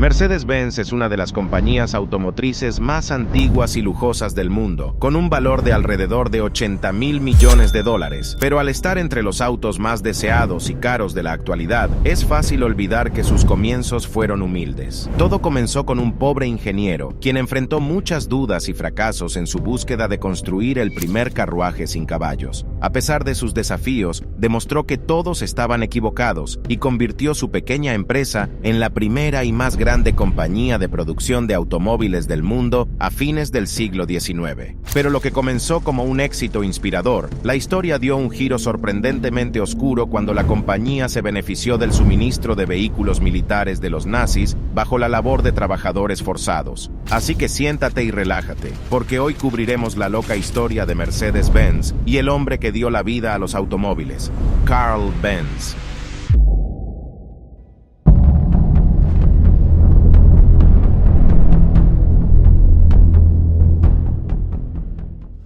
Mercedes-Benz es una de las compañías automotrices más antiguas y lujosas del mundo, con un valor de alrededor de 80.000 millones de dólares. Pero al estar entre los autos más deseados y caros de la actualidad, es fácil olvidar que sus comienzos fueron humildes. Todo comenzó con un pobre ingeniero, quien enfrentó muchas dudas y fracasos en su búsqueda de construir el primer carruaje sin caballos. A pesar de sus desafíos, demostró que todos estaban equivocados y convirtió su pequeña empresa en la primera y más grande compañía de producción de automóviles del mundo a fines del siglo XIX. Pero lo que comenzó como un éxito inspirador, la historia dio un giro sorprendentemente oscuro cuando la compañía se benefició del suministro de vehículos militares de los nazis bajo la labor de trabajadores forzados. Así que siéntate y relájate, porque hoy cubriremos la loca historia de Mercedes-Benz y el hombre que dio la vida a los automóviles, Carl Benz.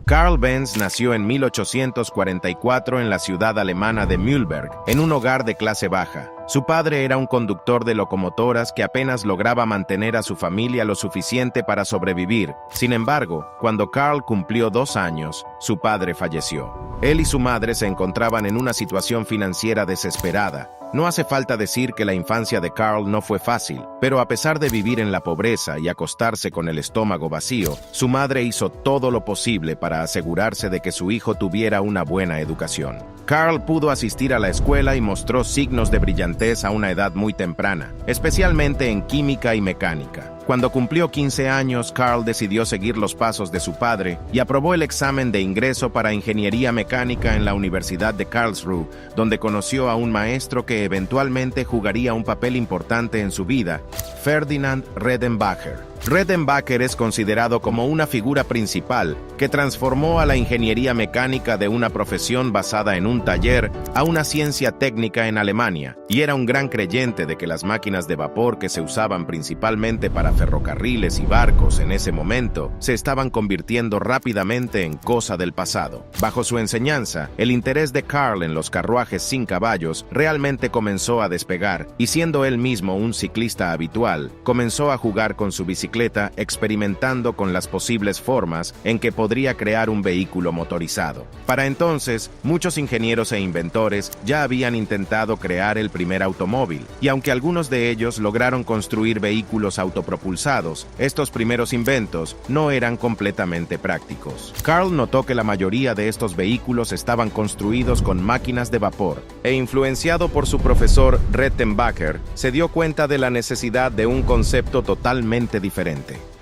Carl Benz nació en 1844 en la ciudad alemana de Mühlberg, en un hogar de clase baja. Su padre era un conductor de locomotoras que apenas lograba mantener a su familia lo suficiente para sobrevivir. Sin embargo, cuando Carl cumplió 2 años, su padre falleció. Él y su madre se encontraban en una situación financiera desesperada. No hace falta decir que la infancia de Carl no fue fácil, pero a pesar de vivir en la pobreza y acostarse con el estómago vacío, su madre hizo todo lo posible para asegurarse de que su hijo tuviera una buena educación. Carl pudo asistir a la escuela y mostró signos de brillantez a una edad muy temprana, especialmente en química y mecánica. Cuando cumplió 15 años, Carl decidió seguir los pasos de su padre y aprobó el examen de ingreso para ingeniería mecánica en la Universidad de Karlsruhe, donde conoció a un maestro que eventualmente jugaría un papel importante en su vida, Ferdinand Redenbacher. Redenbacher es considerado como una figura principal que transformó a la ingeniería mecánica de una profesión basada en un taller a una ciencia técnica en Alemania, y era un gran creyente de que las máquinas de vapor que se usaban principalmente para ferrocarriles y barcos en ese momento se estaban convirtiendo rápidamente en cosa del pasado. Bajo su enseñanza, el interés de Carl en los carruajes sin caballos realmente comenzó a despegar, y siendo él mismo un ciclista habitual, comenzó a jugar con su bicicleta experimentando con las posibles formas en que podría crear un vehículo motorizado. Para entonces, muchos ingenieros e inventores ya habían intentado crear el primer automóvil, y aunque algunos de ellos lograron construir vehículos autopropulsados, estos primeros inventos no eran completamente prácticos. Carl notó que la mayoría de estos vehículos estaban construidos con máquinas de vapor, e influenciado por su profesor Redenbacher, se dio cuenta de la necesidad de un concepto totalmente diferente.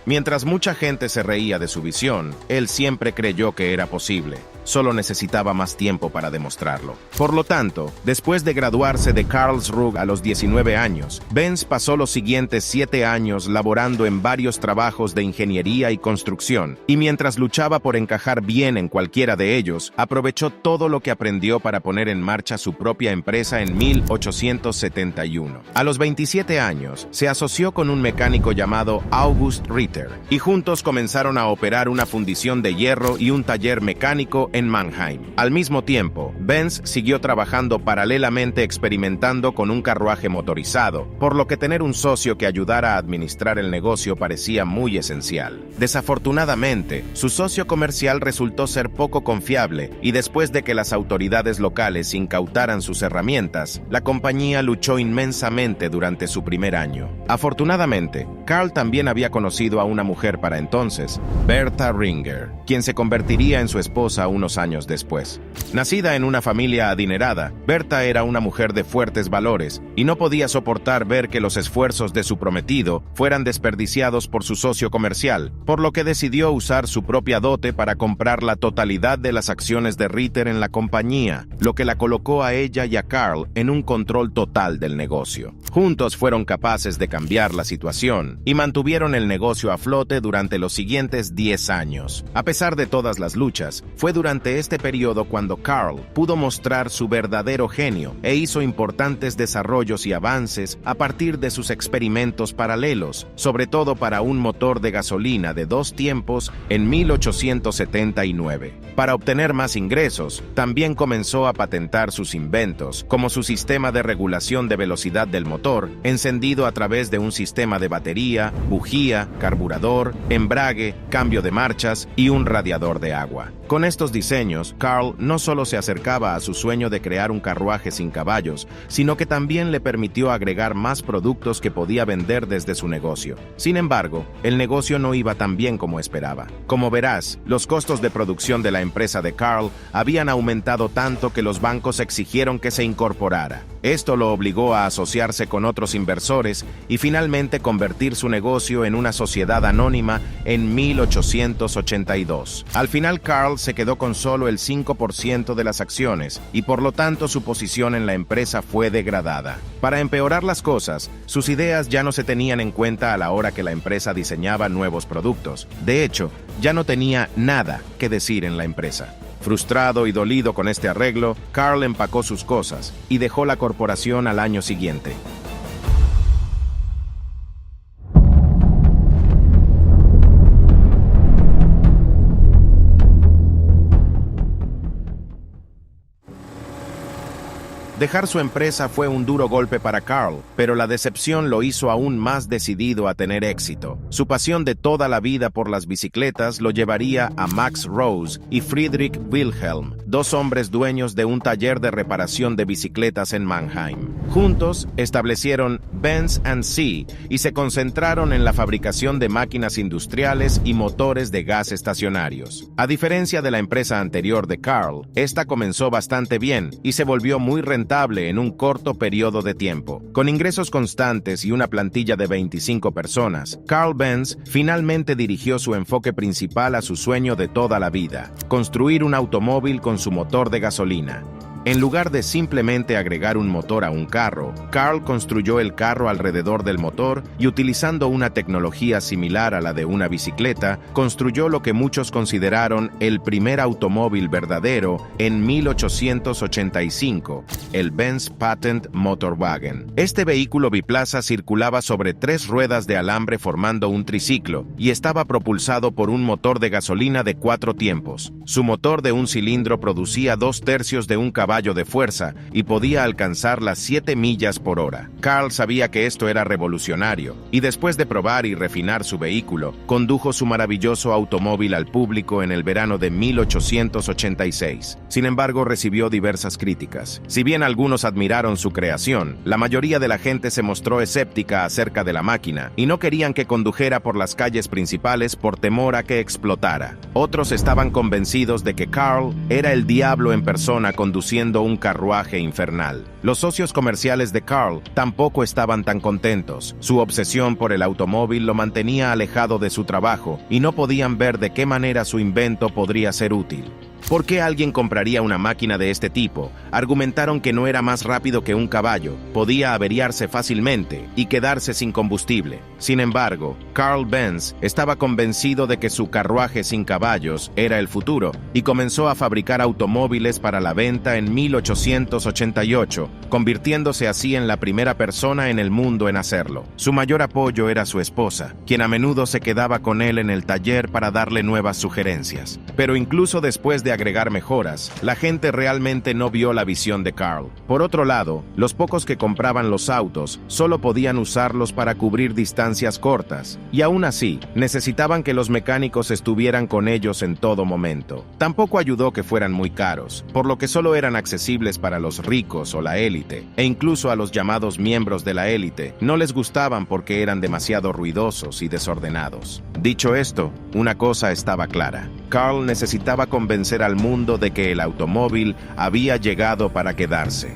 Mientras mucha gente se reía de su visión, él siempre creyó que era posible. Solo necesitaba más tiempo para demostrarlo. Por lo tanto, después de graduarse de Karlsruhe a los 19 años, Benz pasó los siguientes 7 años laborando en varios trabajos de ingeniería y construcción, y mientras luchaba por encajar bien en cualquiera de ellos, aprovechó todo lo que aprendió para poner en marcha su propia empresa en 1871. A los 27 años, se asoció con un mecánico llamado August Ritter, y juntos comenzaron a operar una fundición de hierro y un taller mecánico en Mannheim. Al mismo tiempo, Benz siguió trabajando paralelamente experimentando con un carruaje motorizado, por lo que tener un socio que ayudara a administrar el negocio parecía muy esencial. Desafortunadamente, su socio comercial resultó ser poco confiable, y después de que las autoridades locales incautaran sus herramientas, la compañía luchó inmensamente durante su primer año. Afortunadamente, Carl también había conocido a una mujer para entonces, Bertha Ringer, quien se convertiría en su esposa unos años después. Nacida en una familia adinerada, Bertha era una mujer de fuertes valores y no podía soportar ver que los esfuerzos de su prometido fueran desperdiciados por su socio comercial, por lo que decidió usar su propia dote para comprar la totalidad de las acciones de Ritter en la compañía, lo que la colocó a ella y a Carl en un control total del negocio. Juntos fueron capaces de cambiar la situación y mantuvieron el negocio a flote durante los siguientes 10 años. A pesar de todas las luchas, fue durante durante este periodo cuando Carl pudo mostrar su verdadero genio e hizo importantes desarrollos y avances a partir de sus experimentos paralelos, sobre todo para un motor de gasolina de 2 tiempos en 1879. Para obtener más ingresos, también comenzó a patentar sus inventos, como su sistema de regulación de velocidad del motor, encendido a través de un sistema de batería, bujía, carburador, embrague, cambio de marchas y un radiador de agua. Con estos diseños, Carl no solo se acercaba a su sueño de crear un carruaje sin caballos, sino que también le permitió agregar más productos que podía vender desde su negocio. Sin embargo, el negocio no iba tan bien como esperaba. Como verás, los costos de producción de la empresa de Carl habían aumentado tanto que los bancos exigieron que se incorporara. Esto lo obligó a asociarse con otros inversores y finalmente convertir su negocio en una sociedad anónima en 1882. Al final, Carl se quedó con solo el 5% de las acciones y por lo tanto su posición en la empresa fue degradada. Para empeorar las cosas, sus ideas ya no se tenían en cuenta a la hora que la empresa diseñaba nuevos productos. De hecho, ya no tenía nada que decir en la empresa. Frustrado y dolido con este arreglo, Carl empacó sus cosas y dejó la corporación al año siguiente. Dejar su empresa fue un duro golpe para Carl, pero la decepción lo hizo aún más decidido a tener éxito. Su pasión de toda la vida por las bicicletas lo llevaría a Max Rose y Friedrich Wilhelm, 2 hombres dueños de un taller de reparación de bicicletas en Mannheim. Juntos establecieron Benz & Cie y se concentraron en la fabricación de máquinas industriales y motores de gas estacionarios. A diferencia de la empresa anterior de Carl, esta comenzó bastante bien y se volvió muy rentable en un corto periodo de tiempo. Con ingresos constantes y una plantilla de 25 personas, Carl Benz finalmente dirigió su enfoque principal a su sueño de toda la vida: construir un automóvil con su motor de gasolina. En lugar de simplemente agregar un motor a un carro, Carl construyó el carro alrededor del motor y, utilizando una tecnología similar a la de una bicicleta, construyó lo que muchos consideraron el primer automóvil verdadero en 1885, el Benz Patent Motorwagen. Este vehículo biplaza circulaba sobre 3 ruedas de alambre formando un triciclo y estaba propulsado por un motor de gasolina de 4 tiempos. Su motor de un cilindro producía 2/3 de un caballo de fuerza y podía alcanzar las 7 millas por hora. Carl sabía que esto era revolucionario y después de probar y refinar su vehículo, condujo su maravilloso automóvil al público en el verano de 1886. Sin embargo, recibió diversas críticas. Si bien algunos admiraron su creación, la mayoría de la gente se mostró escéptica acerca de la máquina y no querían que condujera por las calles principales por temor a que explotara. Otros estaban convencidos de que Carl era el diablo en persona conduciendo un carruaje infernal. Los socios comerciales de Carl tampoco estaban tan contentos. Su obsesión por el automóvil lo mantenía alejado de su trabajo y no podían ver de qué manera su invento podría ser útil. ¿Por qué alguien compraría una máquina de este tipo? Argumentaron que no era más rápido que un caballo, podía averiarse fácilmente y quedarse sin combustible. Sin embargo, Carl Benz estaba convencido de que su carruaje sin caballos era el futuro y comenzó a fabricar automóviles para la venta en 1888, convirtiéndose así en la primera persona en el mundo en hacerlo. Su mayor apoyo era su esposa, quien a menudo se quedaba con él en el taller para darle nuevas sugerencias. Pero incluso después de agregar mejoras, la gente realmente no vio la visión de Carl. Por otro lado, los pocos que compraban los autos solo podían usarlos para cubrir distancias cortas, y aún así, necesitaban que los mecánicos estuvieran con ellos en todo momento. Tampoco ayudó que fueran muy caros, por lo que solo eran accesibles para los ricos o la élite, e incluso a los llamados miembros de la élite no les gustaban porque eran demasiado ruidosos y desordenados. Dicho esto, una cosa estaba clara: Carl necesitaba convencer al mundo de que el automóvil había llegado para quedarse.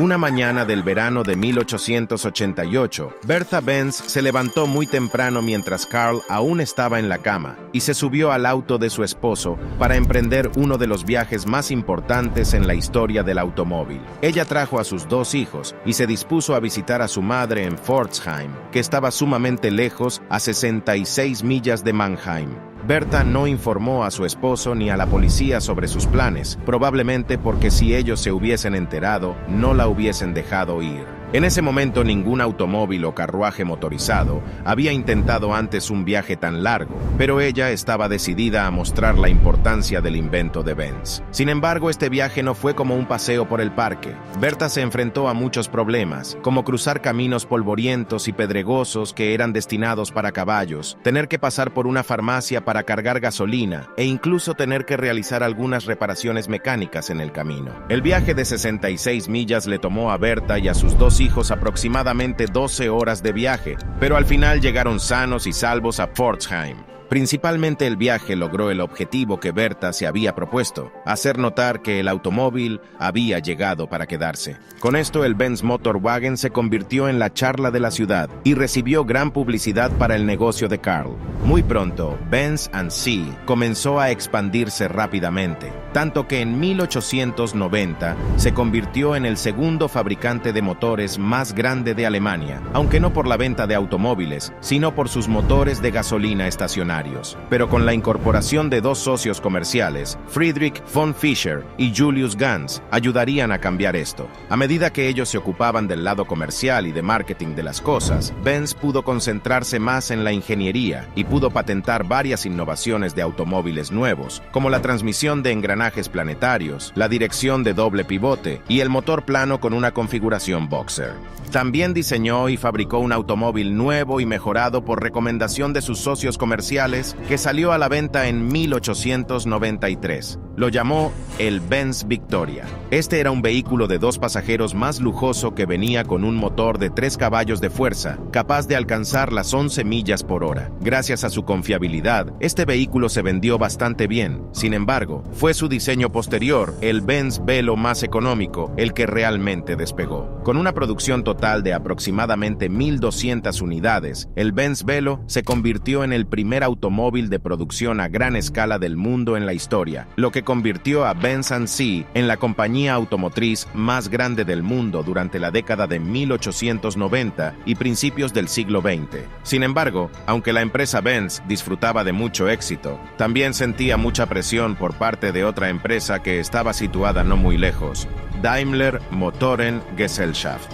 Una mañana del verano de 1888, Bertha Benz se levantó muy temprano mientras Carl aún estaba en la cama y se subió al auto de su esposo para emprender uno de los viajes más importantes en la historia del automóvil. Ella trajo a sus 2 hijos y se dispuso a visitar a su madre en Pforzheim, que estaba sumamente lejos, a 66 millas de Mannheim. Bertha no informó a su esposo ni a la policía sobre sus planes, probablemente porque si ellos se hubiesen enterado, no la hubiesen dejado ir. En ese momento ningún automóvil o carruaje motorizado había intentado antes un viaje tan largo, pero ella estaba decidida a mostrar la importancia del invento de Benz. Sin embargo, este viaje no fue como un paseo por el parque. Bertha se enfrentó a muchos problemas, como cruzar caminos polvorientos y pedregosos que eran destinados para caballos, tener que pasar por una farmacia para cargar gasolina e incluso tener que realizar algunas reparaciones mecánicas en el camino. El viaje de 66 millas le tomó a Bertha y a sus 2 hijos aproximadamente 12 horas de viaje, pero al final llegaron sanos y salvos a Pforzheim. Principalmente el viaje logró el objetivo que Bertha se había propuesto, hacer notar que el automóvil había llegado para quedarse. Con esto el Benz Motorwagen se convirtió en la charla de la ciudad y recibió gran publicidad para el negocio de Carl. Muy pronto, Benz & Cie comenzó a expandirse rápidamente, tanto que en 1890 se convirtió en el segundo fabricante de motores más grande de Alemania, aunque no por la venta de automóviles, sino por sus motores de gasolina estacionarios. Pero con la incorporación de 2 socios comerciales, Friedrich von Fischer y Julius Ganz, ayudarían a cambiar esto. A medida que ellos se ocupaban del lado comercial y de marketing de las cosas, Benz pudo concentrarse más en la ingeniería y pudo patentar varias innovaciones de automóviles nuevos, como la transmisión de engranajes planetarios, la dirección de doble pivote y el motor plano con una configuración boxer. También diseñó y fabricó un automóvil nuevo y mejorado por recomendación de sus socios comerciales que salió a la venta en 1893. Lo llamó el Benz Victoria. Este era un vehículo de 2 pasajeros más lujoso que venía con un motor de 3 caballos de fuerza, capaz de alcanzar las 11 millas por hora. Gracias a su confiabilidad, este vehículo se vendió bastante bien. Sin embargo, fue su diseño posterior, el Benz Velo más económico, el que realmente despegó. Con una producción total de aproximadamente 1.200 unidades, el Benz Velo se convirtió en el primer automóvil de producción a gran escala del mundo en la historia, lo que convirtió a Benz & Cie en la compañía automotriz más grande del mundo durante la década de 1890 y principios del siglo XX. Sin embargo, aunque la empresa Benz disfrutaba de mucho éxito, también sentía mucha presión por parte de otra empresa que estaba situada no muy lejos, Daimler Motoren Gesellschaft.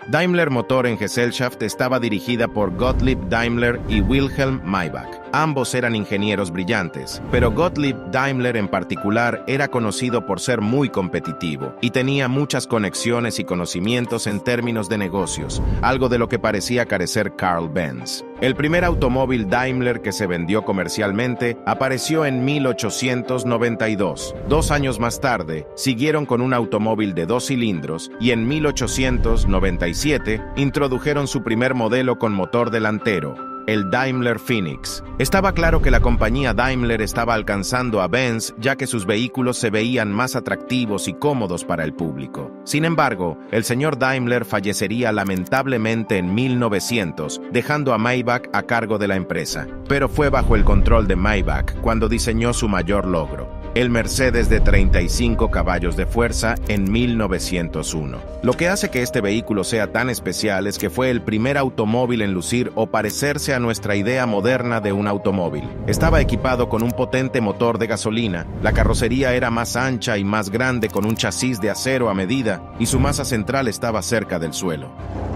Daimler Motoren Gesellschaft estaba dirigida por Gottlieb Daimler y Wilhelm Maybach. Ambos eran ingenieros brillantes, pero Gottlieb Daimler en particular era conocido por ser muy competitivo y tenía muchas conexiones y conocimientos en términos de negocios, algo de lo que parecía carecer Carl Benz. El primer automóvil Daimler que se vendió comercialmente apareció en 1892. 2 años más tarde, siguieron con un automóvil de 2 cilindros y en 1897 introdujeron su primer modelo con motor delantero, el Daimler Phoenix. Estaba claro que la compañía Daimler estaba alcanzando a Benz, ya que sus vehículos se veían más atractivos y cómodos para el público. Sin embargo, el señor Daimler fallecería lamentablemente en 1900, dejando a Maybach a cargo de la empresa. Pero fue bajo el control de Maybach cuando diseñó su mayor logro, el Mercedes de 35 caballos de fuerza en 1901. Lo que hace que este vehículo sea tan especial es que fue el primer automóvil en lucir o parecerse a nuestra idea moderna de un automóvil. Estaba equipado con un potente motor de gasolina, la carrocería era más ancha y más grande con un chasis de acero a medida y su masa central estaba cerca del suelo.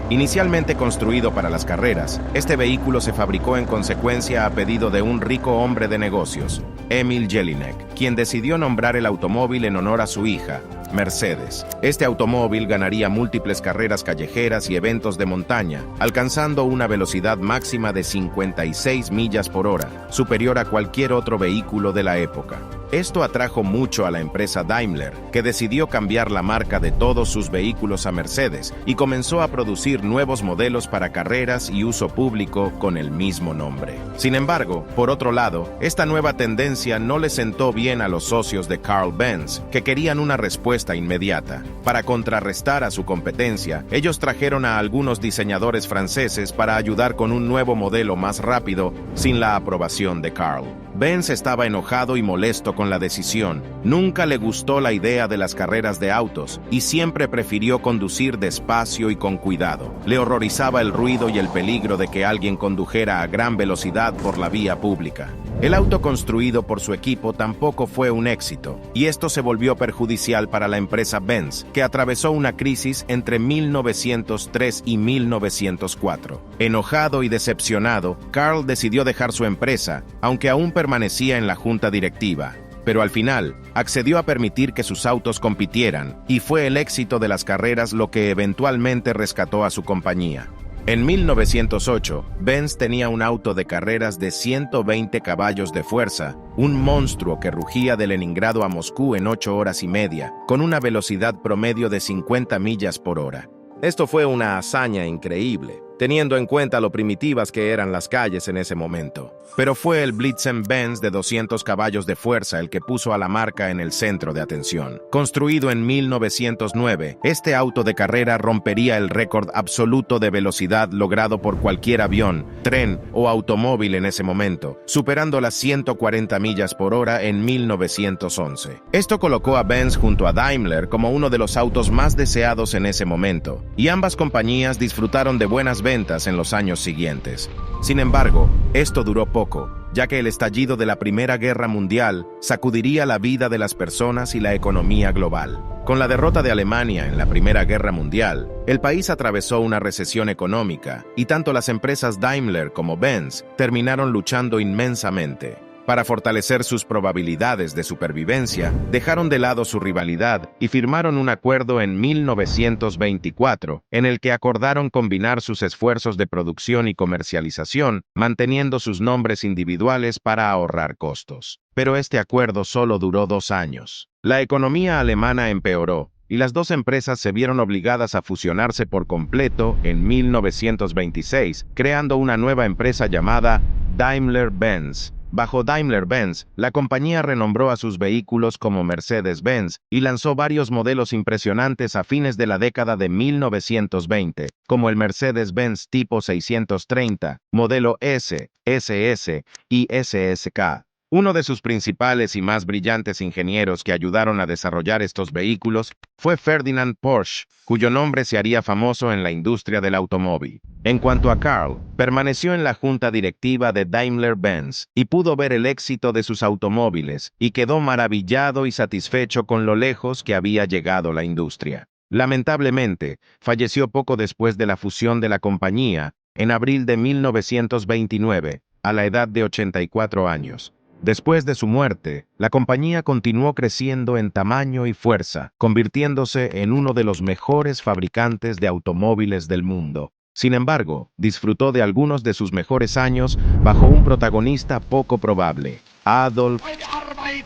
Inicialmente construido para las carreras, este vehículo se fabricó en consecuencia a pedido de un rico hombre de negocios, Emil Jelinek, quien decidió nombrar el automóvil en honor a su hija, Mercedes. Este automóvil ganaría múltiples carreras callejeras y eventos de montaña, alcanzando una velocidad máxima de 56 millas por hora, superior a cualquier otro vehículo de la época. Esto atrajo mucho a la empresa Daimler, que decidió cambiar la marca de todos sus vehículos a Mercedes y comenzó a producir nuevos modelos para carreras y uso público con el mismo nombre. Sin embargo, por otro lado, esta nueva tendencia no le sentó bien a los socios de Carl Benz, que querían una respuesta inmediata. Para contrarrestar a su competencia, ellos trajeron a algunos diseñadores franceses para ayudar con un nuevo modelo más rápido sin la aprobación de Carl. Benz estaba enojado y molesto con la decisión. Nunca le gustó la idea de las carreras de autos y siempre prefirió conducir despacio y con cuidado. Le horrorizaba el ruido y el peligro de que alguien condujera a gran velocidad por la vía pública. El auto construido por su equipo tampoco fue un éxito, y esto se volvió perjudicial para la empresa Benz, que atravesó una crisis entre 1903 y 1904. Enojado y decepcionado, Carl decidió dejar su empresa, aunque aún permanecía en la junta directiva. Pero al final, accedió a permitir que sus autos compitieran, y fue el éxito de las carreras lo que eventualmente rescató a su compañía. En 1908, Benz tenía un auto de carreras de 120 caballos de fuerza, un monstruo que rugía de Leningrado a Moscú en 8 horas y media, con una velocidad promedio de 50 millas por hora. Esto fue una hazaña increíble, teniendo en cuenta lo primitivas que eran las calles en ese momento. Pero fue el Blitzen Benz de 200 caballos de fuerza el que puso a la marca en el centro de atención. Construido en 1909, este auto de carrera rompería el récord absoluto de velocidad logrado por cualquier avión, tren o automóvil en ese momento, superando las 140 millas por hora en 1911. Esto colocó a Benz junto a Daimler como uno de los autos más deseados en ese momento, y ambas compañías disfrutaron de buenas ventas en los años siguientes. Sin embargo, esto duró poco, ya que el estallido de la Primera Guerra Mundial sacudiría la vida de las personas y la economía global. Con la derrota de Alemania en la Primera Guerra Mundial, el país atravesó una recesión económica, y tanto las empresas Daimler como Benz terminaron luchando inmensamente. Para fortalecer sus probabilidades de supervivencia, dejaron de lado su rivalidad y firmaron un acuerdo en 1924, en el que acordaron combinar sus esfuerzos de producción y comercialización, manteniendo sus nombres individuales para ahorrar costos. Pero este acuerdo solo duró 2 años. La economía alemana empeoró, y las dos empresas se vieron obligadas a fusionarse por completo en 1926, creando una nueva empresa llamada Daimler-Benz. Bajo Daimler-Benz, la compañía renombró a sus vehículos como Mercedes-Benz y lanzó varios modelos impresionantes a fines de la década de 1920, como el Mercedes-Benz Tipo 630, modelo S, SS y SSK. Uno de sus principales y más brillantes ingenieros que ayudaron a desarrollar estos vehículos fue Ferdinand Porsche, cuyo nombre se haría famoso en la industria del automóvil. En cuanto a Carl, permaneció en la junta directiva de Daimler-Benz y pudo ver el éxito de sus automóviles y quedó maravillado y satisfecho con lo lejos que había llegado la industria. Lamentablemente, falleció poco después de la fusión de la compañía, en abril de 1929, a la edad de 84 años. Después de su muerte, la compañía continuó creciendo en tamaño y fuerza, convirtiéndose en uno de los mejores fabricantes de automóviles del mundo. Sin embargo, disfrutó de algunos de sus mejores años bajo un protagonista poco probable, Adolf Hitler.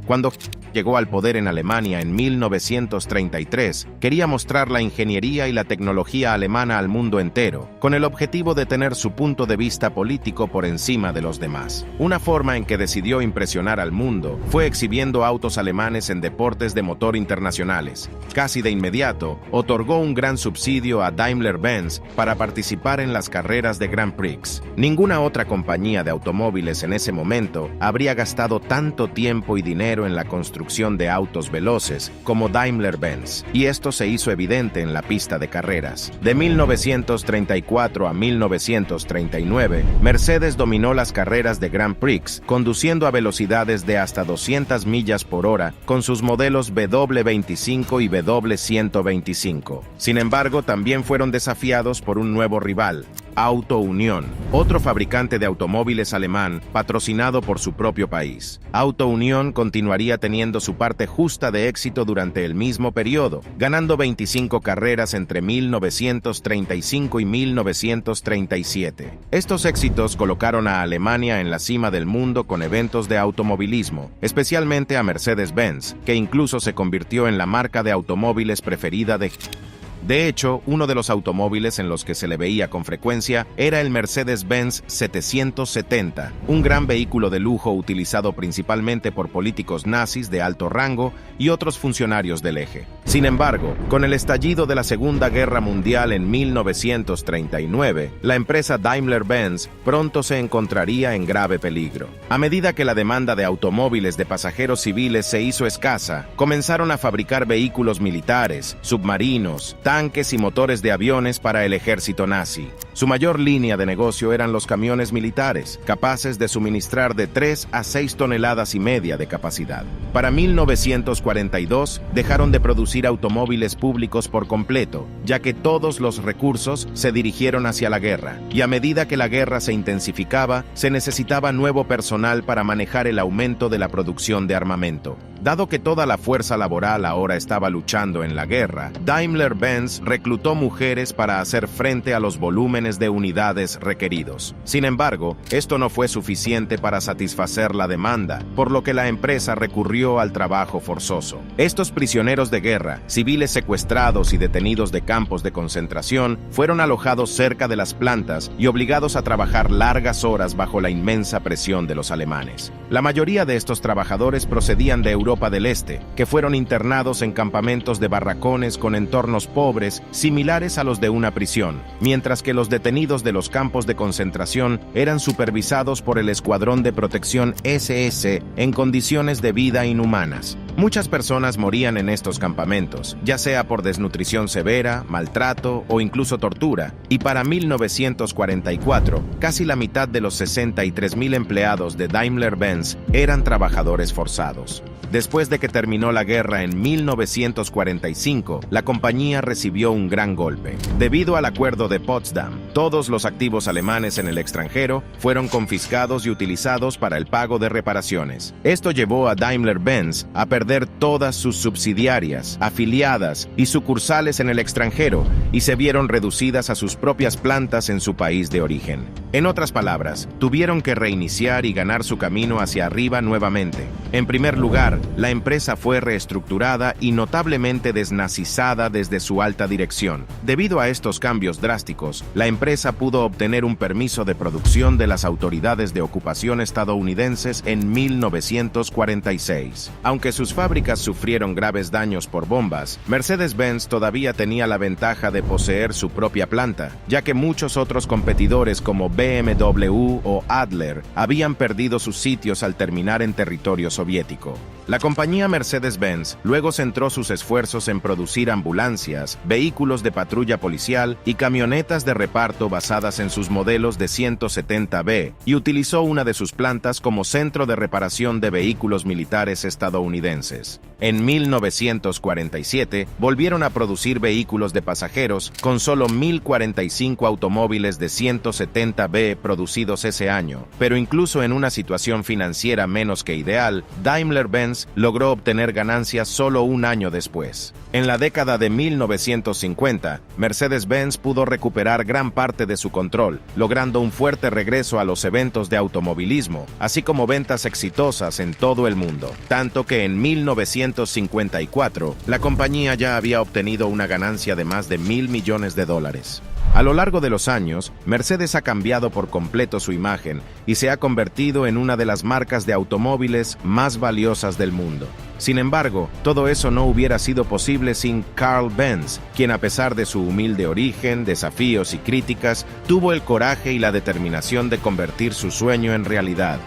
Cuando llegó al poder en Alemania en 1933, quería mostrar la ingeniería y la tecnología alemana al mundo entero, con el objetivo de tener su punto de vista político por encima de los demás. Una forma en que decidió impresionar al mundo fue exhibiendo autos alemanes en deportes de motor internacionales. Casi de inmediato, otorgó un gran subsidio a Daimler-Benz para participar en las carreras de Grand Prix. Ninguna otra compañía de automóviles en ese momento habría gastado tanto tiempo y dinero en la construcción de autos veloces como Daimler-Benz, y esto se hizo evidente en la pista de carreras. De 1934 a 1939, Mercedes dominó las carreras de Grand Prix, conduciendo a velocidades de hasta 200 millas por hora con sus modelos W25 y W125. Sin embargo, también fueron desafiados por un nuevo rival, Auto Union, otro fabricante de automóviles alemán patrocinado por su propio país. Auto Union continuaría teniendo su parte justa de éxito durante el mismo periodo, ganando 25 carreras entre 1935 y 1937. Estos éxitos colocaron a Alemania en la cima del mundo con eventos de automovilismo, especialmente a Mercedes-Benz, que incluso se convirtió en la marca de automóviles preferida De hecho, uno de los automóviles en los que se le veía con frecuencia era el Mercedes-Benz 770, un gran vehículo de lujo utilizado principalmente por políticos nazis de alto rango y otros funcionarios del eje. Sin embargo, con el estallido de la Segunda Guerra Mundial en 1939, la empresa Daimler-Benz pronto se encontraría en grave peligro. A medida que la demanda de automóviles de pasajeros civiles se hizo escasa, comenzaron a fabricar vehículos militares, submarinos, tanques y motores de aviones para el ejército nazi. Su mayor línea de negocio eran los camiones militares, capaces de suministrar de 3 a 6 toneladas y media de capacidad. Para 1942, dejaron de producir automóviles públicos por completo, ya que todos los recursos se dirigieron hacia la guerra, y a medida que la guerra se intensificaba, se necesitaba nuevo personal para manejar el aumento de la producción de armamento. Dado que toda la fuerza laboral ahora estaba luchando en la guerra, Daimler-Benz reclutó mujeres para hacer frente a los volúmenes de unidades requeridos. Sin embargo, esto no fue suficiente para satisfacer la demanda, por lo que la empresa recurrió al trabajo forzoso. Estos prisioneros de guerra, civiles secuestrados y detenidos de campos de concentración, fueron alojados cerca de las plantas y obligados a trabajar largas horas bajo la inmensa presión de los alemanes. La mayoría de estos trabajadores procedían de Europa del Este, que fueron internados en campamentos de barracones con entornos pobres similares a los de una prisión, mientras que los detenidos de los campos de concentración eran supervisados por el Escuadrón de Protección SS en condiciones de vida inhumanas. Muchas personas morían en estos campamentos, ya sea por desnutrición severa, maltrato o incluso tortura, y para 1944, casi la mitad de los 63,000 empleados de Daimler-Benz eran trabajadores forzados. Después de que terminó la guerra en 1945, la compañía recibió un gran golpe. Debido al Acuerdo de Potsdam, todos los activos alemanes en el extranjero fueron confiscados y utilizados para el pago de reparaciones. Esto llevó a Daimler-Benz a perder todas sus subsidiarias, afiliadas y sucursales en el extranjero y se vieron reducidas a sus propias plantas en su país de origen. En otras palabras, tuvieron que reiniciar y ganar su camino hacia arriba nuevamente. En primer lugar, la empresa fue reestructurada y notablemente desnazizada desde su alta dirección. Debido a estos cambios drásticos, la empresa pudo obtener un permiso de producción de las autoridades de ocupación estadounidenses en 1946. Aunque sus fábricas sufrieron graves daños por bombas, Mercedes-Benz todavía tenía la ventaja de poseer su propia planta, ya que muchos otros competidores como BMW o Adler habían perdido sus sitios al terminar en territorio soviético. La compañía Mercedes-Benz luego centró sus esfuerzos en producir ambulancias, vehículos de patrulla policial y camionetas de reparto basadas en sus modelos de 170B y utilizó una de sus plantas como centro de reparación de vehículos militares estadounidenses. En 1947 volvieron a producir vehículos de pasajeros con solo 1,045 automóviles de 170B producidos ese año, pero incluso en una situación financiera menos que ideal, Daimler-Benz logró obtener ganancias solo un año después. En la década de 1950, Mercedes-Benz pudo recuperar gran parte de su control, logrando un fuerte regreso a los eventos de automovilismo, así como ventas exitosas en todo el mundo, tanto que en 1954, la compañía ya había obtenido una ganancia de más de $1,000 millones. A lo largo de los años, Mercedes ha cambiado por completo su imagen y se ha convertido en una de las marcas de automóviles más valiosas del mundo. Sin embargo, todo eso no hubiera sido posible sin Carl Benz, quien a pesar de su humilde origen, desafíos y críticas, tuvo el coraje y la determinación de convertir su sueño en realidad.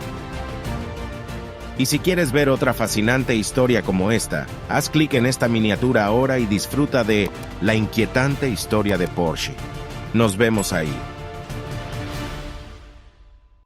Y si quieres ver otra fascinante historia como esta, haz clic en esta miniatura ahora y disfruta de la inquietante historia de Porsche. Nos vemos ahí.